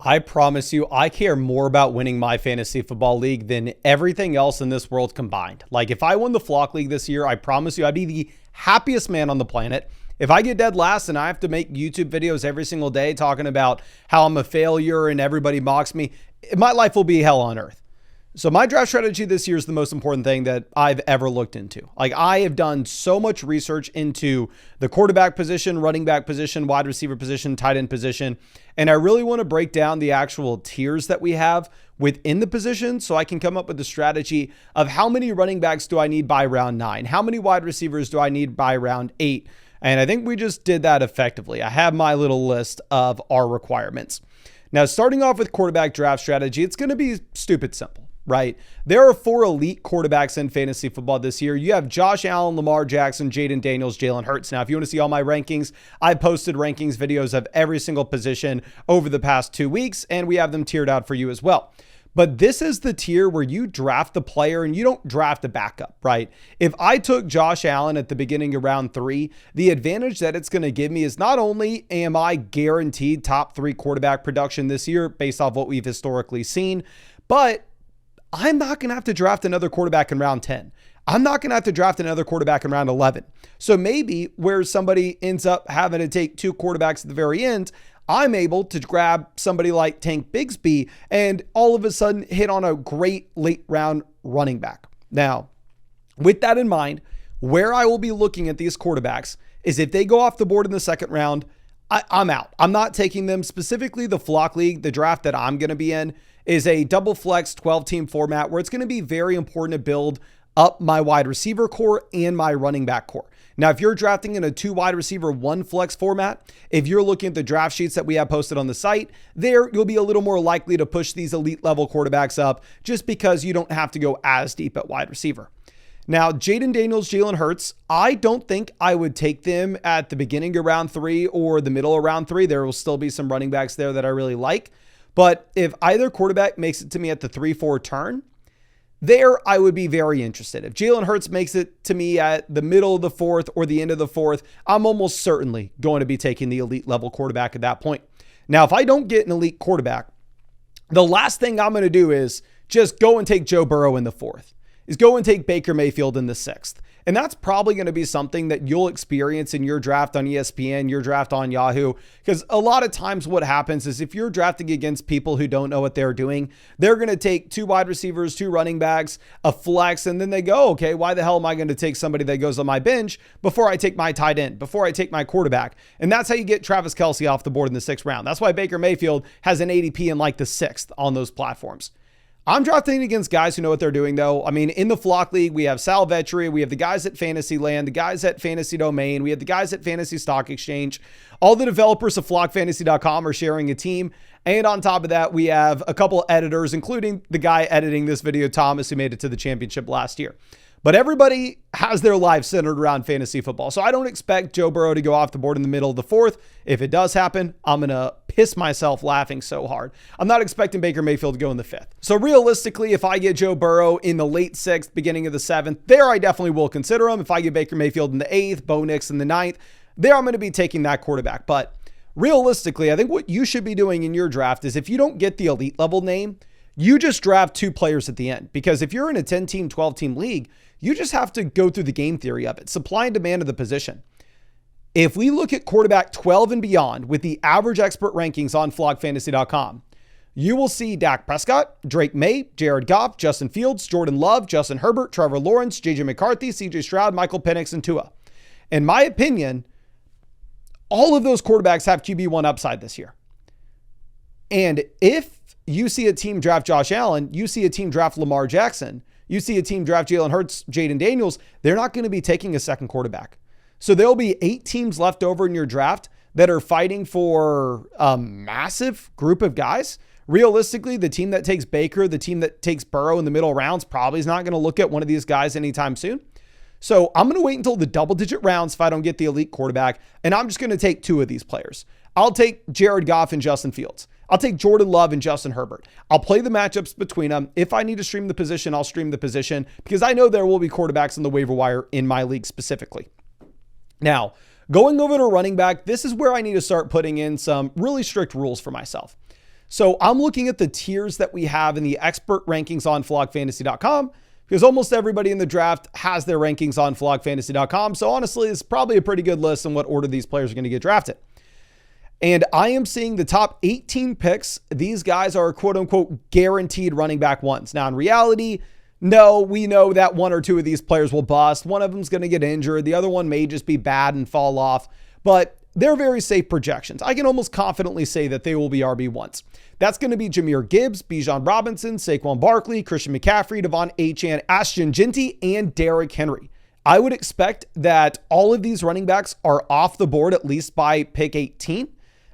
I promise you, I care more about winning my fantasy football league than everything else in this world combined. Like, if I won the Flock League this year, I promise you I'd be the happiest man on the planet. If I get dead last and I have to make YouTube videos every single day talking about how I'm a failure and everybody mocks me, my life will be hell on earth. So my draft strategy this year is the most important thing that I've ever looked into. Like, I have done so much research into the quarterback position, running back position, wide receiver position, tight end position. And I really want to break down the actual tiers that we have within the position so I can come up with the strategy of how many running backs do I need by round 9? How many wide receivers do I need by round 8? And I think we just did that effectively. I have my little list of our requirements. Now, starting off with quarterback draft strategy, it's going to be stupid simple. Right? There are 4 elite quarterbacks in fantasy football this year. You have Josh Allen, Lamar Jackson, Jaden Daniels, Jalen Hurts. Now, if you want to see all my rankings, I posted rankings videos of every single position over the past 2 weeks, and we have them tiered out for you as well. But this is the tier where you draft the player and you don't draft a backup, right? If I took Josh Allen at the beginning of round 3, the advantage that it's going to give me is not only am I guaranteed top 3 quarterback production this year based off what we've historically seen, but I'm not going to have to draft another quarterback in round 10. I'm not going to have to draft another quarterback in round 11. So maybe where somebody ends up having to take 2 quarterbacks at the very end, I'm able to grab somebody like Tank Bigsby and all of a sudden hit on a great late round running back. Now, with that in mind, where I will be looking at these quarterbacks is if they go off the board in the second round, I'm out. I'm not taking them. Specifically, the Flock League, the draft that I'm going to be in, is a double flex 12-team format where it's going to be very important to build up my wide receiver core and my running back core. Now, if you're drafting in a 2 wide receiver, 1 flex format, if you're looking at the draft sheets that we have posted on the site, there you'll be a little more likely to push these elite level quarterbacks up just because you don't have to go as deep at wide receiver. Now, Jaden Daniels, Jalen Hurts, I don't think I would take them at the beginning of round 3 or the middle of round 3. There will still be some running backs there that I really like. But if either quarterback makes it to me at the 3-4 turn, there I would be very interested. If Jalen Hurts makes it to me at the middle of the 4th or the end of the 4th, I'm almost certainly going to be taking the elite level quarterback at that point. Now, if I don't get an elite quarterback, the last thing I'm going to do is just go and take Joe Burrow in the 4th, is go and take Baker Mayfield in the 6th. And that's probably going to be something that you'll experience in your draft on ESPN, your draft on Yahoo, because a lot of times what happens is if you're drafting against people who don't know what they're doing, they're going to take 2 wide receivers, 2 running backs, a flex, and then they go, okay, why the hell am I going to take somebody that goes on my bench before I take my tight end, before I take my quarterback? And that's how you get Travis Kelce off the board in the 6th round. That's why Baker Mayfield has an ADP in like the 6th on those platforms. I'm drafting against guys who know what they're doing, though. I mean, in the Flock League, we have Sal Vetri, we have the guys at Fantasyland, the guys at Fantasy Domain, we have the guys at Fantasy Stock Exchange. All the developers of flockfantasy.com are sharing a team. And on top of that, we have a couple of editors, including the guy editing this video, Thomas, who made it to the championship last year. But everybody has their life centered around fantasy football. So I don't expect Joe Burrow to go off the board in the middle of the 4th. If it does happen, I'm going to piss myself laughing so hard. I'm not expecting Baker Mayfield to go in the 5th. So realistically, if I get Joe Burrow in the late 6th, beginning of the 7th, there I definitely will consider him. If I get Baker Mayfield in the 8th, Bo Nix in the 9th, there I'm going to be taking that quarterback. But realistically, I think what you should be doing in your draft is if you don't get the elite level name, you just draft 2 players at the end. Because if you're in a 10-team, 12-team league, you just have to go through the game theory of it. Supply and demand of the position. If we look at quarterback 12 and beyond with the average expert rankings on flockfantasy.com, you will see Dak Prescott, Drake May, Jared Goff, Justin Fields, Jordan Love, Justin Herbert, Trevor Lawrence, JJ McCarthy, CJ Stroud, Michael Penix, and Tua. In my opinion, all of those quarterbacks have QB1 upside this year. And if you see a team draft Josh Allen, you see a team draft Lamar Jackson, you see a team draft Jalen Hurts, Jaden Daniels, they're not going to be taking a second quarterback. So there'll be 8 teams left over in your draft that are fighting for a massive group of guys. Realistically, the team that takes Baker, the team that takes Burrow in the middle rounds probably is not going to look at one of these guys anytime soon. So I'm going to wait until the double-digit rounds if I don't get the elite quarterback, and I'm just going to take 2 of these players. I'll take Jared Goff and Justin Fields. I'll take Jordan Love and Justin Herbert. I'll play the matchups between them. If I need to stream the position, I'll stream the position because I know there will be quarterbacks on the waiver wire in my league specifically. Now, going over to running back, this is where I need to start putting in some really strict rules for myself. So I'm looking at the tiers that we have in the expert rankings on flockfantasy.com, because almost everybody in the draft has their rankings on flockfantasy.com. So honestly, it's probably a pretty good list in what order these players are going to get drafted. And I am seeing the top 18 picks. These guys are quote unquote guaranteed running back ones. Now in reality, no, we know that one or two of these players will bust. One of them's going to get injured. The other one may just be bad and fall off, but they're very safe projections. I can almost confidently say that they will be RB1s. That's going to be Jahmyr Gibbs, Bijan Robinson, Saquon Barkley, Christian McCaffrey, Devon Achane, Ashton Jinty, and Derrick Henry. I would expect that all of these running backs are off the board at least by pick 18.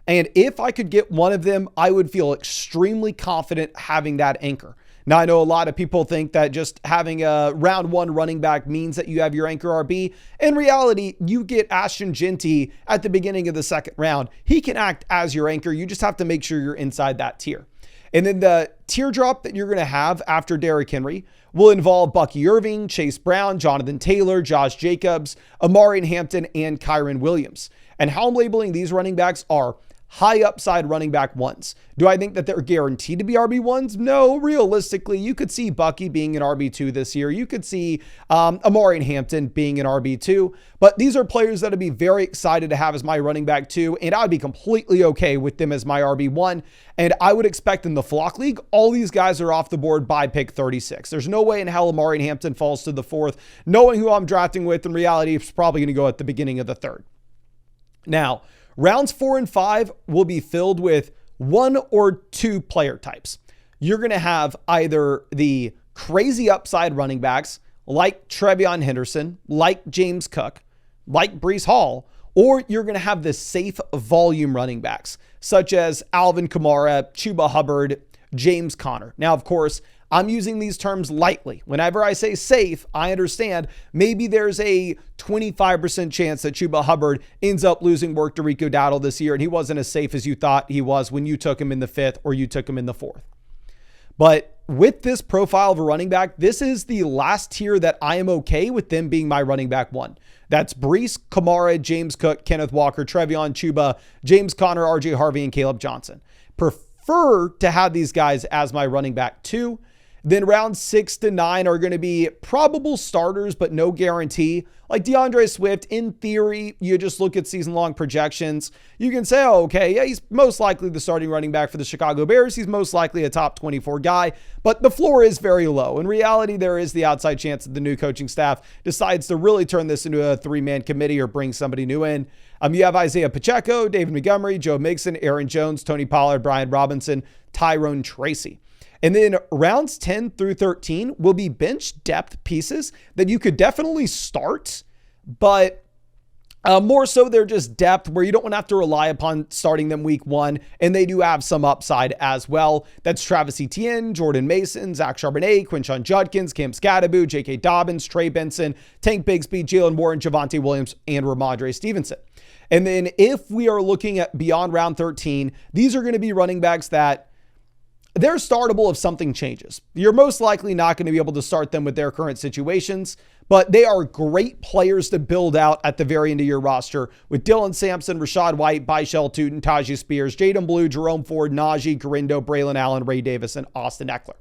And if I could get one of them, I would feel extremely confident having that anchor. Now, I know a lot of people think that just having a round one running back means that you have your anchor RB. In reality, you get Ashton Jinty at the beginning of the second round. He can act as your anchor. You just have to make sure you're inside that tier. And then the teardrop that you're going to have after Derrick Henry will involve Bucky Irving, Chase Brown, Jonathan Taylor, Josh Jacobs, Amari Hampton, and Kyron Williams. And how I'm labeling these running backs are high upside running back ones. Do I think that they're guaranteed to be RB1s? No, realistically, you could see Bucky being an RB2 this year. You could see Amari Hampton being an RB2, but these are players that I'd be very excited to have as my running back 2, and I'd be completely okay with them as my RB1. And I would expect in the Flock League, all these guys are off the board by pick 36. There's no way in hell Amari Hampton falls to the 4th. Knowing who I'm drafting with, in reality, it's probably going to go at the beginning of the 3rd. Now, rounds 4 and 5 will be filled with 1 or 2 player types. You're going to have either the crazy upside running backs like Trevion Henderson, like James Cook, like Breece Hall, or you're going to have the safe volume running backs such as Alvin Kamara, Chuba Hubbard, James Conner. Now, of course, I'm using these terms lightly. Whenever I say safe, I understand maybe there's a 25% chance that Chuba Hubbard ends up losing work to Rico Dowdle this year, and he wasn't as safe as you thought he was when you took him in the 5th or you took him in the 4th. But with this profile of a running back, this is the last tier that I am okay with them being my running back 1. That's Breece, Kamara, James Cook, Kenneth Walker, Trevion, Chuba, James Conner, RJ Harvey, and Caleb Johnson. Prefer to have these guys as my running back 2. Then rounds 6 to 9 are going to be probable starters, but no guarantee. Like DeAndre Swift, in theory, you just look at season-long projections. You can say, oh, okay, yeah, he's most likely the starting running back for the Chicago Bears. He's most likely a top 24 guy, but the floor is very low. In reality, there is the outside chance that the new coaching staff decides to really turn this into a 3-man committee or bring somebody new in. You have Isaiah Pacheco, David Montgomery, Joe Mixon, Aaron Jones, Tony Pollard, Brian Robinson, Tyrone Tracy. And then rounds 10 through 13 will be bench depth pieces that you could definitely start, but more so they're just depth where you don't want to have to rely upon starting them week 1. And they do have some upside as well. That's Travis Etienne, Jordan Mason, Zach Charbonnet, Quinshon Judkins, Cam Scadaboo, J.K. Dobbins, Trey Benson, Tank Bigsby, Jalen Warren, Javonte Williams, and Ramondre Stevenson. And then if we are looking at beyond round 13, these are going to be running backs that they're startable if something changes. You're most likely not going to be able to start them with their current situations, but they are great players to build out at the very end of your roster with Dylan Sampson, Rashad White, Byshell Tootin, Tajay Spears, Jaden Blue, Jerome Ford, Najee, Garindo, Braylon Allen, Ray Davis, and Austin Eckler.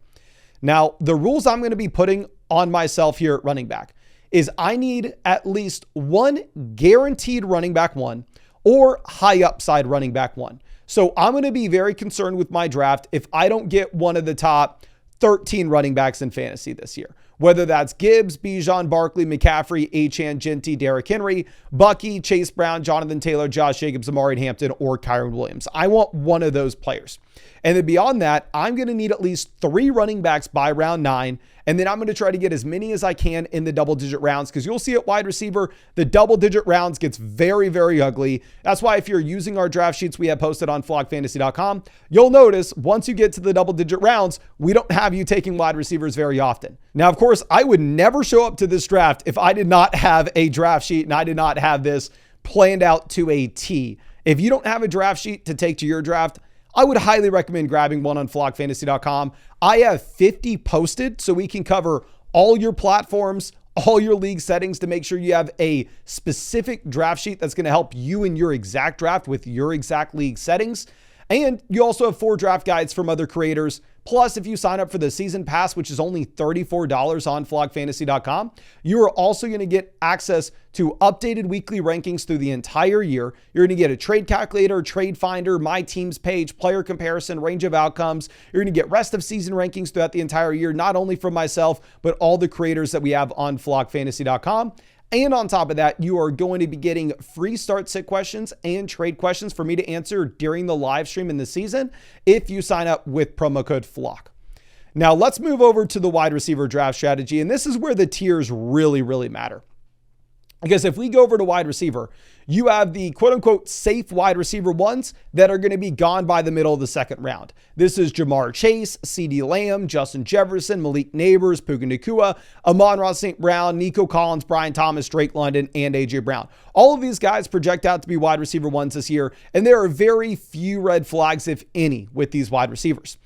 Now, the rules I'm going to be putting on myself here at running back is I need at least one guaranteed running back 1 or high upside running back 1. So I'm going to be very concerned with my draft if I don't get one of the top 13 running backs in fantasy this year. Whether that's Gibbs, Bijan, Barkley, McCaffrey, Achane, Jinty, Derrick Henry, Bucky, Chase Brown, Jonathan Taylor, Josh Jacobs, Amari Hampton, or Kyron Williams. I want one of those players. And then beyond that, I'm going to need at least 3 running backs by round 9. And then I'm going to try to get as many as I can in the double-digit rounds, because you'll see at wide receiver, the double-digit rounds gets very, very ugly. That's why if you're using our draft sheets we have posted on flockfantasy.com, you'll notice once you get to the double-digit rounds, we don't have you taking wide receivers very often. Now, of course, I would never show up to this draft if I did not have a draft sheet and I did not have this planned out to a T. If you don't have a draft sheet to take to your draft, I would highly recommend grabbing one on flockfantasy.com. I have 50 posted so we can cover all your platforms, all your league settings to make sure you have a specific draft sheet that's going to help you in your exact draft with your exact league settings. And you also have 4 draft guides from other creators. Plus, if you sign up for the season pass, which is only $34 on flogfantasy.com, you are also going to get access to updated weekly rankings through the entire year. You're going to get a trade calculator, trade finder, my teams page, player comparison, range of outcomes. You're going to get rest of season rankings throughout the entire year, not only from myself, but all the creators that we have on flogfantasy.com. And on top of that, you are going to be getting free start sit questions and trade questions for me to answer during the live stream in the season if you sign up with promo code FLOCK. Now let's move over to the wide receiver draft strategy. And this is where the tiers really, really matter. Because if we go over to wide receiver, you have the quote unquote safe wide receiver ones that are going to be gone by the middle of the second round. This is Jamar Chase, CeeDee Lamb, Justin Jefferson, Malik Neighbors, Puka Nacua, Amon-Ra St. Brown, Nico Collins, Brian Thomas, Drake London, and AJ Brown. All of these guys project out to be wide receiver ones this year. And there are very few red flags, if any, with these wide receivers.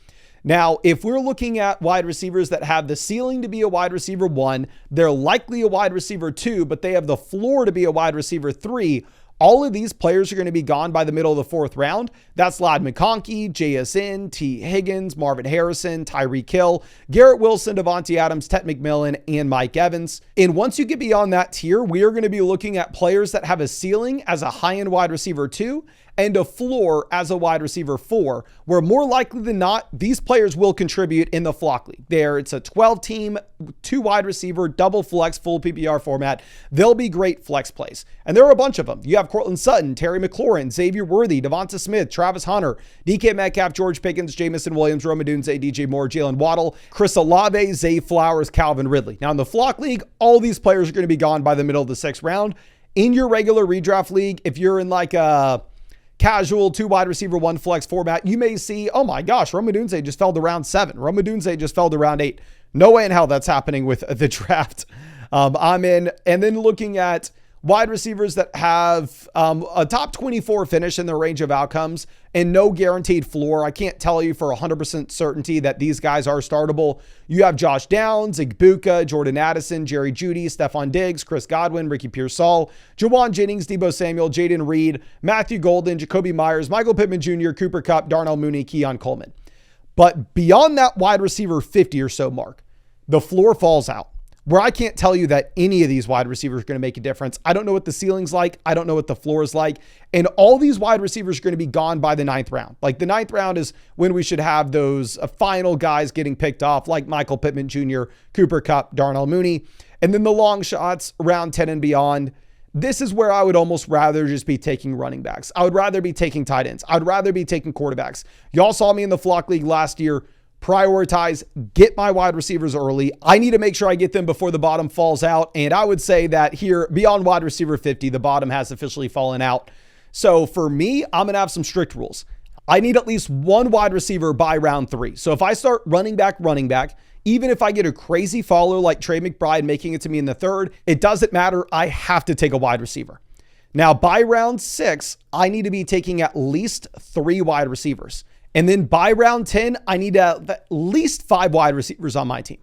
Now, if we're looking at wide receivers that have the ceiling to be a wide receiver 1, they're likely a wide receiver 2, but they have the floor to be a wide receiver 3. All of these players are going to be gone by the middle of the 4th round. That's Ladd McConkey, JSN, T. Higgins, Marvin Harrison, Tyreek Hill, Garrett Wilson, Devontae Adams, Ted McMillan, and Mike Evans. And once you get beyond that tier, we are going to be looking at players that have a ceiling as a high-end wide receiver 2 and a floor as a wide receiver 4, where more likely than not, these players will contribute in the Flock League. It's a 12-team, 2 wide receiver, double flex, full PPR format. They'll be great flex plays. And there are a bunch of them. You have Cortland Sutton, Terry McLaurin, Xavier Worthy, Devonta Smith, Travis Hunter, DK Metcalf, George Pickens, Jamison Williams, Rome Odunze, DJ Moore, Jalen Waddle, Chris Olave, Zay Flowers, Calvin Ridley. Now in the Flock League, all these players are going to be gone by the middle of the 6th round. In your regular redraft league, if you're in like a casual 2 wide receiver 1 flex format, you may see, oh my gosh, Rome Odunze just fell to round 7. Rome Odunze just fell to round 8. No way in hell that's happening with the draft I'm in. And then looking at wide receivers that have a top 24 finish in their range of outcomes and no guaranteed floor. I can't tell you for 100% certainty that these guys are startable. You have Josh Downs, Igbuka, Jordan Addison, Jerry Jeudy, Stephon Diggs, Chris Godwin, Ricky Pearsall, Jawan Jennings, Deebo Samuel, Jaden Reed, Matthew Golden, Jacoby Myers, Michael Pittman Jr., Cooper Kupp, Darnell Mooney, Keon Coleman. But beyond that wide receiver 50 or so mark, the floor falls out, where I can't tell you that any of these wide receivers are going to make a difference. I don't know what the ceiling's like. I don't know what the floor is like. And all these wide receivers are going to be gone by the 9th round. Like the 9th round is when we should have those final guys getting picked off, like Michael Pittman Jr., Cooper Kupp, Darnell Mooney. And then the long shots around 10 and beyond. This is where I would almost rather just be taking running backs. I would rather be taking tight ends. I'd rather be taking quarterbacks. Y'all saw me in the Flock League last year. Prioritize, get my wide receivers early. I need to make sure I get them before the bottom falls out. And I would say that here, beyond wide receiver 50, the bottom has officially fallen out. So for me, I'm going to have some strict rules. I need at least 1 wide receiver by round 3. So if I start running back, even if I get a crazy follow like Trey McBride making it to me in the 3rd, it doesn't matter. I have to take a wide receiver. Now by round 6, I need to be taking at least 3 wide receivers. And then by round 10, I need at least 5 wide receivers on my team.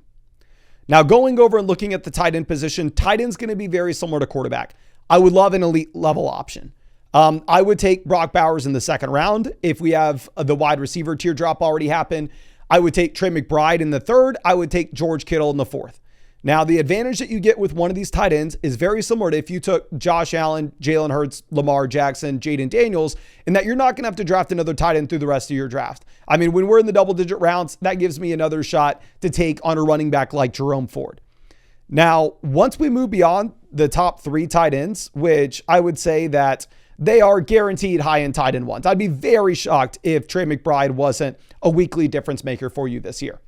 Now going over and looking at the tight end position, tight end's going to be very similar to quarterback. I would love an elite level option. I would take Brock Bowers in the 2nd round. If we have the wide receiver tier drop already happen, I would take Trey McBride in the 3rd. I would take George Kittle in the 4th. Now, the advantage that you get with one of these tight ends is very similar to if you took Josh Allen, Jalen Hurts, Lamar Jackson, Jaden Daniels, in that you're not going to have to draft another tight end through the rest of your draft. I mean, when we're in the double-digit rounds, that gives me another shot to take on a running back like Jerome Ford. Now, once we move beyond the top 3 tight ends, which I would say that they are guaranteed high-end tight end ones. I'd be very shocked if Trey McBride wasn't a weekly difference maker for you this year.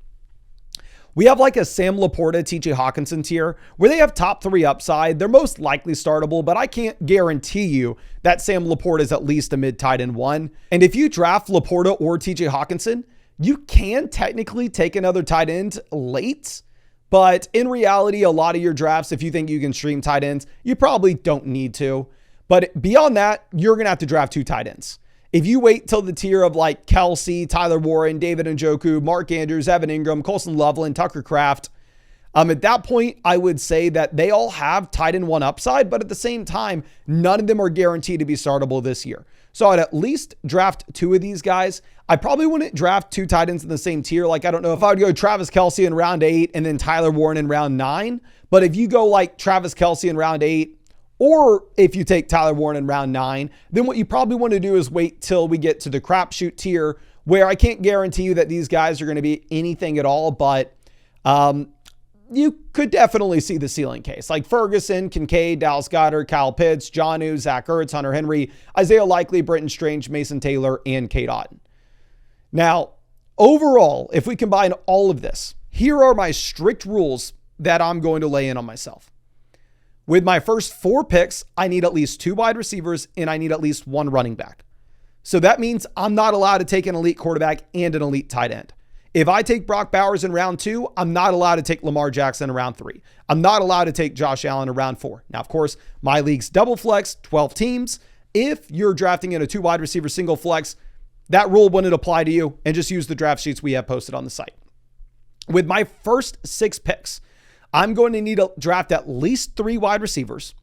We have like a Sam Laporta, TJ Hawkinson tier where they have top 3 upside. They're most likely startable, but I can't guarantee you that Sam Laporta is at least a mid tight end 1. And if you draft Laporta or TJ Hawkinson, you can technically take another tight end late. But in reality, a lot of your drafts, if you think you can stream tight ends, you probably don't need to. But beyond that, you're going to have to draft 2 tight ends. If you wait till the tier of like Kelsey, Tyler Warren, David Njoku, Mark Andrews, Evan Ingram, Colson Loveland, Tucker Kraft, at that point, I would say that they all have tight end 1 upside, but at the same time, none of them are guaranteed to be startable this year. So I'd at least draft 2 of these guys. I probably wouldn't draft 2 tight ends in the same tier. Like, I don't know if I would go Travis Kelce in round 8 and then Tyler Warren in round 9. But if you go like Travis Kelce in round 8, or if you take Tyler Warren in round 9, then what you probably want to do is wait till we get to the crapshoot tier, where I can't guarantee you that these guys are going to be anything at all, but you could definitely see the ceiling case. Like Ferguson, Kincaid, Dallas Goedert, Kyle Pitts, Jonnu, Zach Ertz, Hunter Henry, Isaiah Likely, Britton Strange, Mason Taylor, and Cade Otton. Now, overall, if we combine all of this, here are my strict rules that I'm going to lay in on myself. With my first 4 picks, I need at least 2 wide receivers and I need at least 1 running back. So that means I'm not allowed to take an elite quarterback and an elite tight end. If I take Brock Bowers in round 2, I'm not allowed to take Lamar Jackson in round 3. I'm not allowed to take Josh Allen in round 4. Now, of course, my league's double flex, 12 teams. If you're drafting in a 2 wide receiver single flex, that rule wouldn't apply to you, and just use the draft sheets we have posted on the site. With my first 6 picks, I'm going to need to draft at least 3 wide receivers,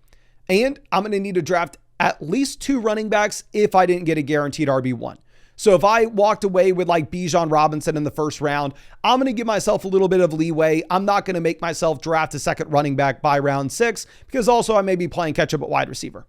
and I'm going to need to draft at least 2 running backs if I didn't get a guaranteed RB1. So if I walked away with like Bijan Robinson in the first round, I'm going to give myself a little bit of leeway. I'm not going to make myself draft a second running back by round 6, because also I may be playing catch up at wide receiver.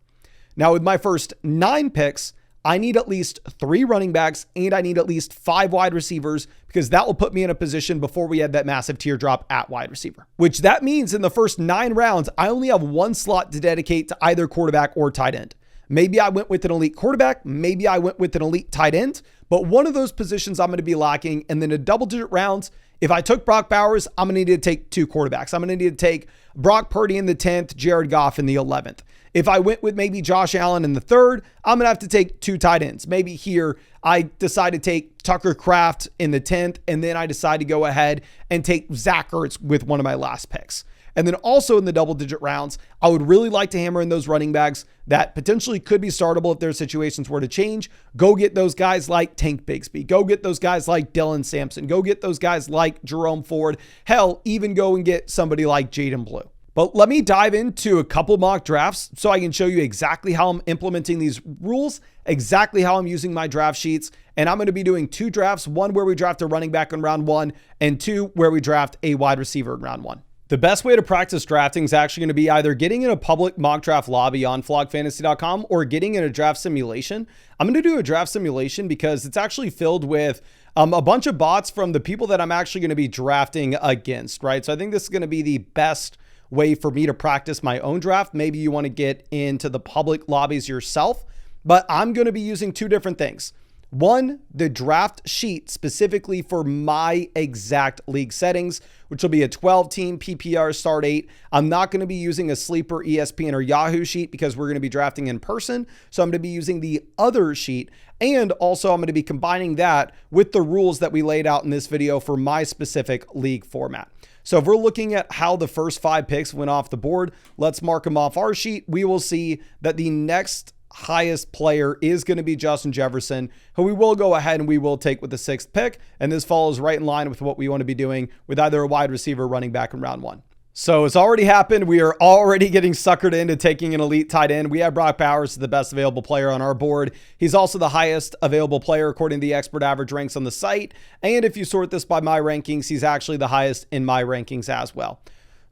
Now with my first 9 picks, I need at least 3 running backs and I need at least 5 wide receivers, because that will put me in a position before we had that massive teardrop at wide receiver, which that means in the first 9 rounds, I only have 1 slot to dedicate to either quarterback or tight end. Maybe I went with an elite quarterback. Maybe I went with an elite tight end, but one of those positions I'm going to be lacking. And then in double-digit rounds, if I took Brock Bowers, I'm going to need to take 2 quarterbacks. I'm going to need to take Brock Purdy in the 10th, Jared Goff in the 11th. If I went with maybe Josh Allen in the 3rd, I'm going to have to take 2 tight ends. Maybe here I decide to take Tucker Kraft in the 10th, and then I decide to go ahead and take Zach Ertz with one of my last picks. And then also in the double-digit rounds, I would really like to hammer in those running backs that potentially could be startable if their situations were to change. Go get those guys like Tank Bigsby. Go get those guys like Dylan Sampson. Go get those guys like Jerome Ford. Hell, even go and get somebody like Jaden Blue. But let me dive into a couple mock drafts so I can show you exactly how I'm implementing these rules, exactly how I'm using my draft sheets. And I'm going to be doing 2 drafts, one where we draft a running back in round 1 and 2 where we draft a wide receiver in round 1. The best way to practice drafting is actually going to be either getting in a public mock draft lobby on flogfantasy.com or getting in a draft simulation. I'm going to do a draft simulation because it's actually filled with a bunch of bots from the people that I'm actually going to be drafting against, right? So I think this is going to be the best way for me to practice my own draft. Maybe you want to get into the public lobbies yourself, but I'm going to be using 2 different things. One, the draft sheet specifically for my exact league settings, which will be a 12-team PPR start 8. I'm not going to be using a sleeper ESPN or Yahoo sheet because we're going to be drafting in person. So I'm going to be using the other sheet. And also I'm going to be combining that with the rules that we laid out in this video for my specific league format. So if we're looking at how the first 5 picks went off the board, let's mark them off our sheet. We will see that the next highest player is going to be Justin Jefferson, who we will go ahead and we will take with the 6th pick. And this falls right in line with what we want to be doing with either a wide receiver or running back in round 1. So it's already happened. We are already getting suckered into taking an elite tight end. We have Brock Bowers as the best available player on our board. He's also the highest available player according to the expert average ranks on the site. And if you sort this by my rankings, he's actually the highest in my rankings as well.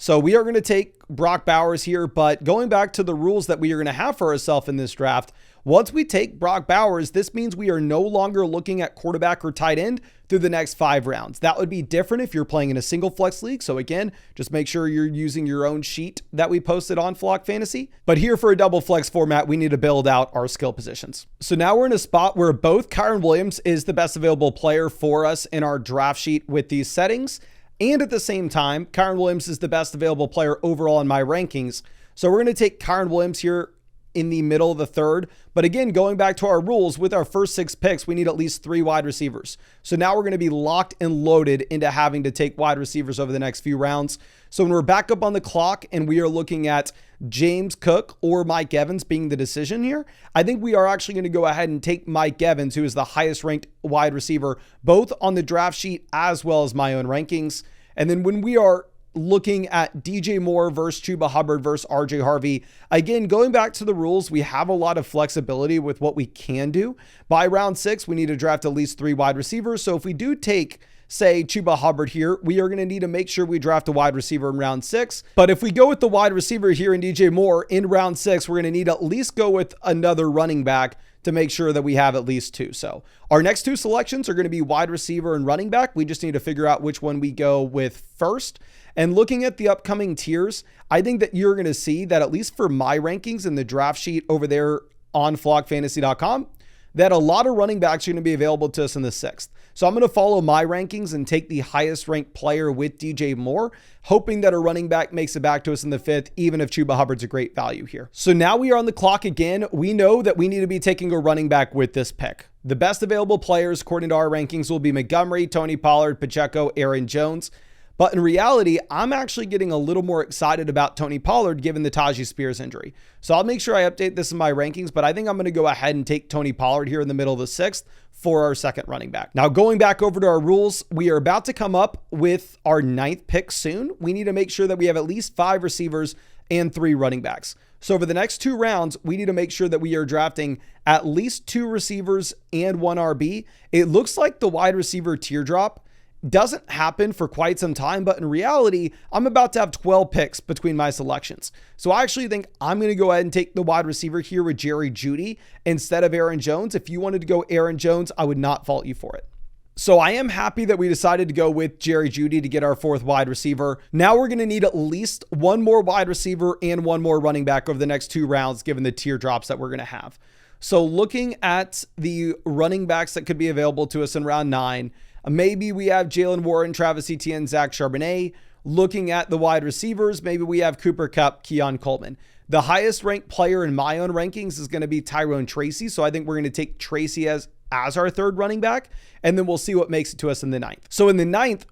So we are going to take Brock Bowers here, but going back to the rules that we are going to have for ourselves in this draft, once we take Brock Bowers, this means we are no longer looking at quarterback or tight end through the next 5 rounds. That would be different if you're playing in a single flex league. So again, just make sure you're using your own sheet that we posted on Flock Fantasy. But here for a double flex format, we need to build out our skill positions. So now we're in a spot where both Kyren Williams is the best available player for us in our draft sheet with these settings. And at the same time, Kyren Williams is the best available player overall in my rankings. So we're going to take Kyren Williams here in the middle of the 3rd. But again, going back to our rules, with our first 6 picks, we need at least 3 wide receivers. So now we're going to be locked and loaded into having to take wide receivers over the next few rounds. So when we're back up on the clock and we are looking at James Cook or Mike Evans being the decision here, I think we are actually going to go ahead and take Mike Evans, who is the highest ranked wide receiver, both on the draft sheet as well as my own rankings. And then when we are looking at DJ Moore versus Chuba Hubbard versus RJ Harvey. Again, going back to the rules, we have a lot of flexibility with what we can do. By round 6, we need to draft at least 3 wide receivers. So if we do take, say, Chuba Hubbard here, we are going to need to make sure we draft a wide receiver in round 6. But if we go with the wide receiver here in DJ Moore in round 6, we're going to need to at least go with another running back to make sure that we have at least 2. So our next 2 selections are going to be wide receiver and running back. We just need to figure out which one we go with first. And looking at the upcoming tiers, I think that you're going to see that, at least for my rankings in the draft sheet over there on flockfantasy.com, that a lot of running backs are going to be available to us in the 6th. So I'm going to follow my rankings and take the highest ranked player with DJ Moore, hoping that a running back makes it back to us in the 5th, even if Chuba Hubbard's a great value here. So now we are on the clock again. We know that we need to be taking a running back with this pick. The best available players, according to our rankings, will be Montgomery, Tony Pollard, Pacheco, Aaron Jones. But in reality, I'm actually getting a little more excited about Tony Pollard given the Tajee Spears injury. So I'll make sure I update this in my rankings, but I think I'm going to go ahead and take Tony Pollard here in the middle of the 6th for our second running back. Now, going back over to our rules, we are about to come up with our 9th pick soon. We need to make sure that we have at least 5 receivers and 3 running backs. So over the next 2 rounds, we need to make sure that we are drafting at least 2 receivers and 1 RB. It looks like the wide receiver teardrop doesn't happen for quite some time, but in reality, I'm about to have 12 picks between my selections. So I actually think I'm going to go ahead and take the wide receiver here with Jerry Jeudy instead of Aaron Jones. If you wanted to go Aaron Jones, I would not fault you for it. So I am happy that we decided to go with Jerry Jeudy to get our 4th wide receiver. Now we're going to need at least 1 more wide receiver and 1 more running back over the next 2 rounds, given the teardrops that we're going to have. So looking at the running backs that could be available to us in round 9, maybe we have Jalen Warren, Travis Etienne, Zach Charbonnet. Looking at the wide receivers, maybe we have Cooper Kupp, Keon Coleman. The highest ranked player in my own rankings is going to be Tyrone Tracy. So I think we're going to take Tracy as our 3rd running back, and then we'll see what makes it to us in the 9th. So in the 9th,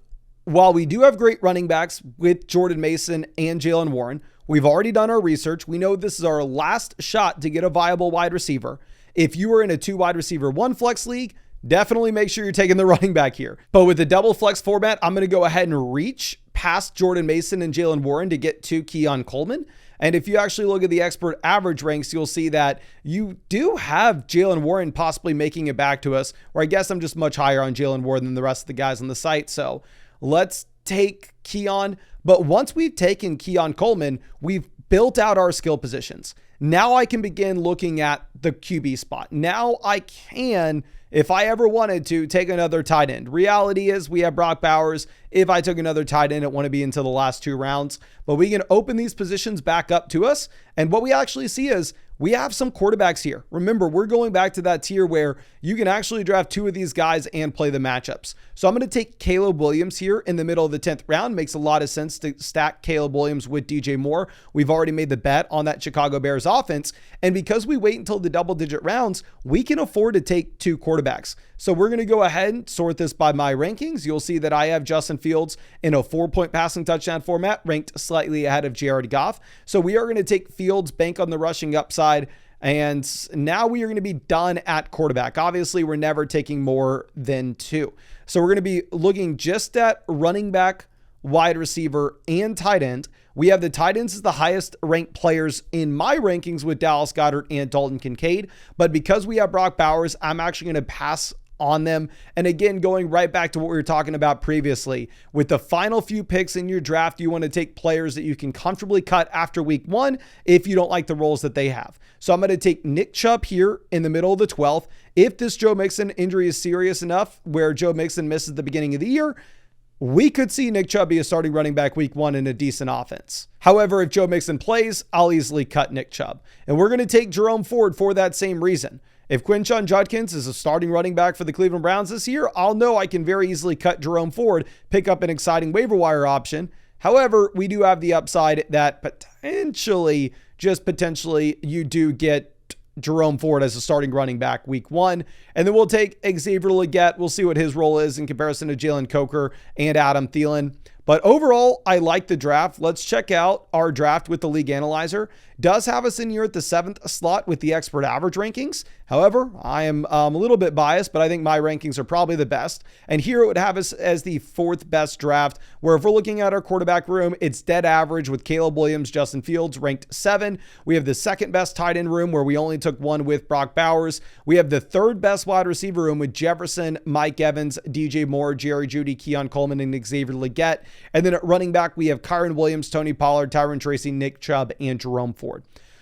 while we do have great running backs with Jordan Mason and Jalen Warren, we've already done our research. We know this is our last shot to get a viable wide receiver. If you are in a 2 wide receiver 1 flex league, definitely make sure you're taking the running back here. But with the double flex format, I'm going to go ahead and reach past Jordan Mason and Jalen Warren to get to Keon Coleman. And if you actually look at the expert average ranks, you'll see that you do have Jalen Warren possibly making it back to us, or I guess I'm just much higher on Jalen Warren than the rest of the guys on the site. So let's take Keon. But once we've taken Keon Coleman, we've built out our skill positions. Now I can begin looking at the QB spot. Now I can, if I ever wanted to, take another tight end. Reality is we have Brock Bowers. If I took another tight end, it wouldn't be until the last 2 rounds. But we can open these positions back up to us. And what we actually see is we have some quarterbacks here. Remember, we're going back to that tier where you can actually draft 2 of these guys and play the matchups. So I'm going to take Caleb Williams here in the middle of the 10th round. Makes a lot of sense to stack Caleb Williams with DJ Moore. We've already made the bet on that Chicago Bears offense. And because we wait until the double-digit rounds, we can afford to take 2 quarterbacks. So we're going to go ahead and sort this by my rankings. You'll see that I have Justin Fields in a 4-point passing touchdown format, ranked slightly ahead of Jared Goff. So we are going to take Fields, bank on the rushing upside, and now we are going to be done at quarterback. Obviously, we're never taking more than 2. So we're going to be looking just at running back, wide receiver, and tight end. We have the tight ends as the highest ranked players in my rankings with Dallas Goedert and Dalton Kincaid. But because we have Brock Bowers, I'm actually going to pass on them. And again, going right back to what we were talking about previously, with the final few picks in your draft, you want to take players that you can comfortably cut after week 1 if you don't like the roles that they have. So I'm going to take Nick Chubb here in the middle of the 12th. If this Joe Mixon injury is serious enough where Joe Mixon misses the beginning of the year, we could see Nick Chubb be a starting running back week 1 in a decent offense. However, if Joe Mixon plays, I'll easily cut Nick Chubb. And we're going to take Jerome Ford for that same reason. If Quinshon Judkins is a starting running back for the Cleveland Browns this year, I'll know I can very easily cut Jerome Ford, pick up an exciting waiver wire option. However, we do have the upside that potentially, just potentially, you do get Jerome Ford as a starting running back week 1. And then we'll take Xavier Legette. We'll see what his role is in comparison to Jalen Coker and Adam Thielen. But overall, I like the draft. Let's check out our draft with the league analyzer. Does have us in here at the 7th slot with the expert average rankings. However, I am a little bit biased, but I think my rankings are probably the best. And here it would have us as the 4th best draft, where if we're looking at our quarterback room, it's dead average with Caleb Williams, Justin Fields ranked 7. We have the 2nd best tight end room, where we only took one with Brock Bowers. We have the 3rd best wide receiver room with Jefferson, Mike Evans, DJ Moore, Jerry Jeudy, Keon Coleman, and Xavier Legette. And then at running back, we have Kyron Williams, Tony Pollard, Tyron Tracy, Nick Chubb, and Jerome Ford.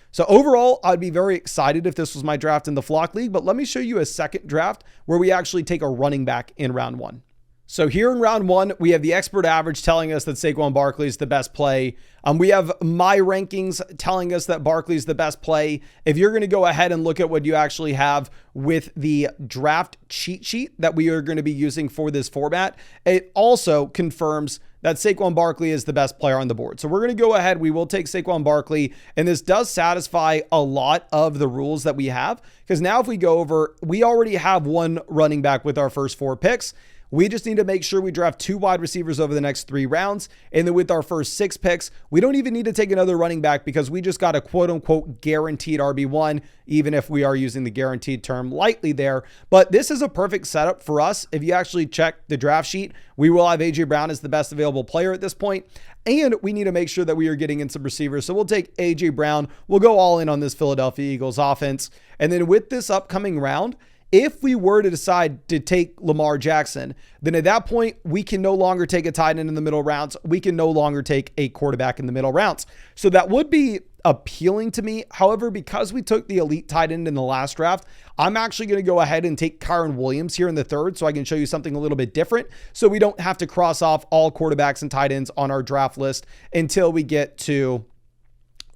So overall, I'd be very excited if this was my draft in the Flock League, but let me show you a second draft where we actually take a running back in round 1. So here in round 1, we have the expert average telling us that Saquon Barkley is the best play. We have my rankings telling us that Barkley is the best play. If you're going to go ahead and look at what you actually have with the draft cheat sheet that we are going to be using for this format, it also confirms that Saquon Barkley is the best player on the board. So we're going to go ahead. We will take Saquon Barkley, and this does satisfy a lot of the rules that we have, because now if we go over, we already have one running back with our first 4 picks. We just need to make sure we draft 2 wide receivers over the next 3 rounds. And then with our first 6 picks, we don't even need to take another running back because we just got a quote unquote guaranteed RB1, even if we are using the guaranteed term lightly there. But this is a perfect setup for us. If you actually check the draft sheet, we will have AJ Brown as the best available player at this point. And we need to make sure that we are getting in some receivers. So we'll take AJ Brown. We'll go all in on this Philadelphia Eagles offense. And then with this upcoming round, if we were to decide to take Lamar Jackson, then at that point, we can no longer take a tight end in the middle rounds. We can no longer take a quarterback in the middle rounds. So that would be appealing to me. However, because we took the elite tight end in the last draft, I'm actually going to go ahead and take Kyron Williams here in the 3rd so I can show you something a little bit different. So we don't have to cross off all quarterbacks and tight ends on our draft list until we get to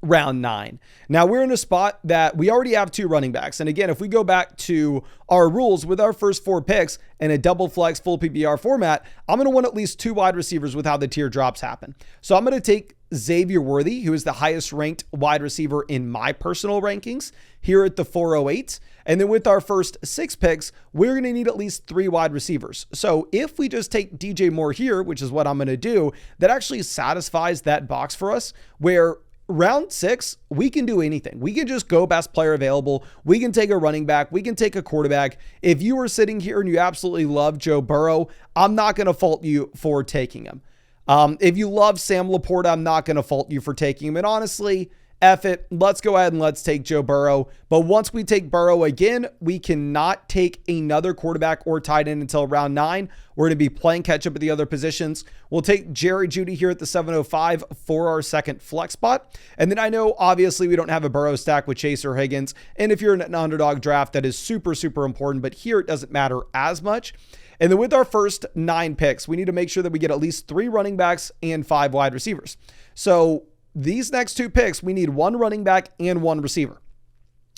round 9. Now we're in a spot that we already have 2 running backs. And again, if we go back to our rules with our first 4 picks in a double flex full PPR format, I'm going to want at least 2 wide receivers with how the tier drops happen. So I'm going to take Xavier Worthy, who is the highest ranked wide receiver in my personal rankings here at the 408. And then with our first 6 picks, we're going to need at least 3 wide receivers. So if we just take DJ Moore here, which is what I'm going to do, that actually satisfies that box for us where round 6, we can do anything. We can just go best player available. We can take a running back. We can take a quarterback. If you were sitting here and you absolutely love Joe Burrow, I'm not going to fault you for taking him. If you love Sam Laporta, I'm not going to fault you for taking him. And honestly, F it. Let's go ahead and let's take Joe Burrow. But once we take Burrow again, we cannot take another quarterback or tight end until round 9. We're going to be playing catch up at the other positions. We'll take Jerry Jeudy here at the 705 for our second flex spot. And then I know obviously we don't have a Burrow stack with Chase or Higgins. And if you're in an underdog draft, that is super, super important. But here it doesn't matter as much. And then with our first 9 picks, we need to make sure that we get at least 3 running backs and 5 wide receivers. So these next 2 picks, we need 1 running back and 1 receiver.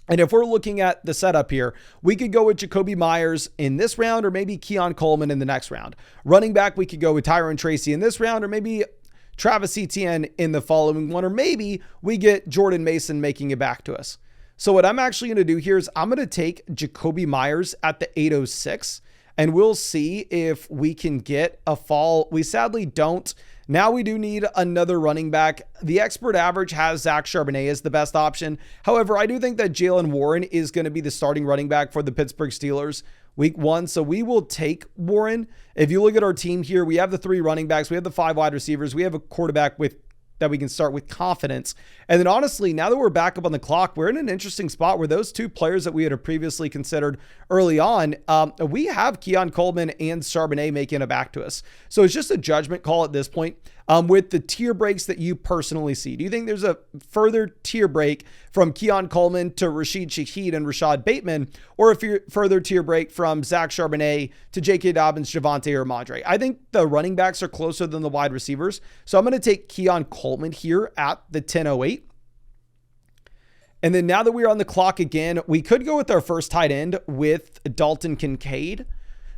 And if we're looking at the setup here, we could go with Jacoby Myers in this round or maybe Keon Coleman in the next round. Running back, we could go with Tyron Tracy in this round or maybe Travis Etienne in the following one, or maybe we get Jordan Mason making it back to us. So what I'm actually going to do here is I'm going to take Jacoby Myers at the 806 and we'll see if we can get a fall. We sadly don't. Now we do need another running back. The expert average has Zach Charbonnet as the best option. However, I do think that Jaylen Warren is going to be the starting running back for the Pittsburgh Steelers week 1. So we will take Warren. If you look at our team here, we have the 3 running backs. We have the 5 wide receivers. We have a quarterback that we can start with confidence. And then honestly, now that we're back up on the clock, we're in an interesting spot where those 2 players that we had previously considered early on, we have Keon Coleman and Charbonnet making it back to us. So it's just a judgment call at this point. With the tier breaks that you personally see, do you think there's a further tier break from Keon Coleman to Rashid Shaheed and Rashad Bateman, or if you're further tier break from Zach Charbonnet to J.K. Dobbins, Javonte, or Madre? I think the running backs are closer than the wide receivers. So I'm going to take Keon Coleman here at the 1008. And then now that we're on the clock again, we could go with our first tight end with Dalton Kincaid.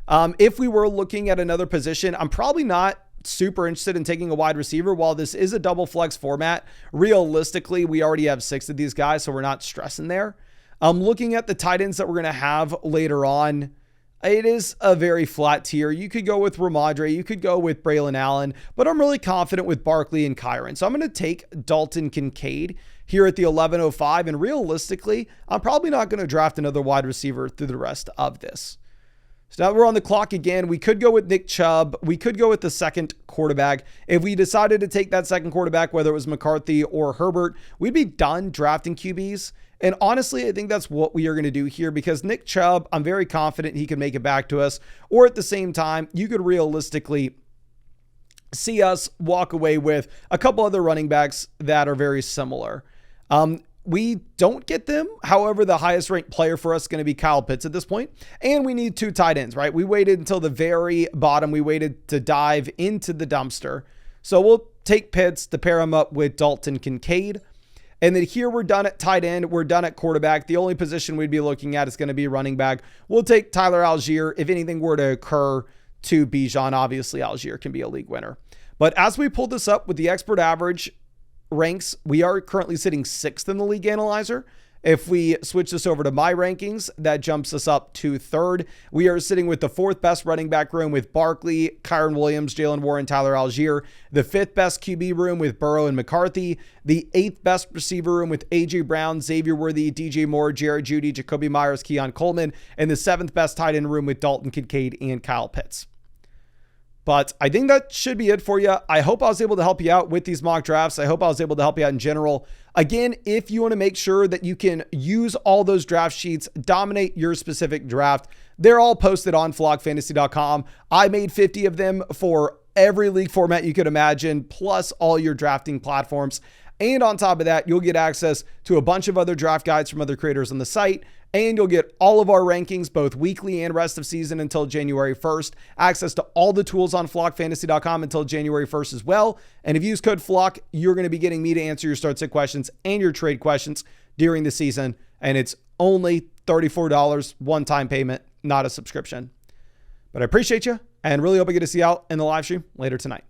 If we were looking at another position, I'm probably not super interested in taking a wide receiver. While this is a double flex format, realistically, we already have 6 of these guys, so we're not stressing there. Looking at the tight ends that we're going to have later on, it is a very flat tier. You could go with Ramadre, you could go with Braylon Allen, but I'm really confident with Barkley and Kyron. So I'm going to take Dalton Kincaid here at the 1105. And realistically, I'm probably not going to draft another wide receiver through the rest of this. So now we're on the clock again. We could go with Nick Chubb. We could go with the second quarterback. If we decided to take that second quarterback, whether it was McCarthy or Herbert, we'd be done drafting QBs. And honestly, I think that's what we are going to do here because Nick Chubb, I'm very confident he can make it back to us. Or at the same time, you could realistically see us walk away with a couple other running backs that are very similar. We don't get them. However, the highest ranked player for us is going to be Kyle Pitts at this point. And we need 2 tight ends, right? We waited until the very bottom. We waited to dive into the dumpster. So we'll take Pitts to pair him up with Dalton Kincaid. And then here we're done at tight end. We're done at quarterback. The only position we'd be looking at is going to be running back. We'll take Tyler Algier. If anything were to occur to Bijan, obviously Algier can be a league winner. But as we pull this up with the expert average ranks, we are currently sitting 6th in the league analyzer. If we switch this over to my rankings, that jumps us up to 3rd. We are sitting with the 4th best running back room with Barkley, Kyron Williams, Jalen Warren, Tyler Algier. The 5th best QB room with Burrow and McCarthy. The 8th best receiver room with AJ Brown, Xavier Worthy, DJ Moore, Jared Jeudy, Jacoby Myers, Keon Coleman. And the 7th best tight end room with Dalton Kincaid and Kyle Pitts. But I think that should be it for you. I hope I was able to help you out with these mock drafts. I hope I was able to help you out in general. Again, if you want to make sure that you can use all those draft sheets, dominate your specific draft, they're all posted on flockfantasy.com. I made 50 of them for every league format you could imagine, plus all your drafting platforms. And on top of that, you'll get access to a bunch of other draft guides from other creators on the site. And you'll get all of our rankings, both weekly and rest of season until January 1st. Access to all the tools on flockfantasy.com until January 1st as well. And if you use code FLOCK, you're going to be getting me to answer your start sit questions and your trade questions during the season. And it's only $34 one-time payment, not a subscription. But I appreciate you and really hope I get to see you out in the live stream later tonight.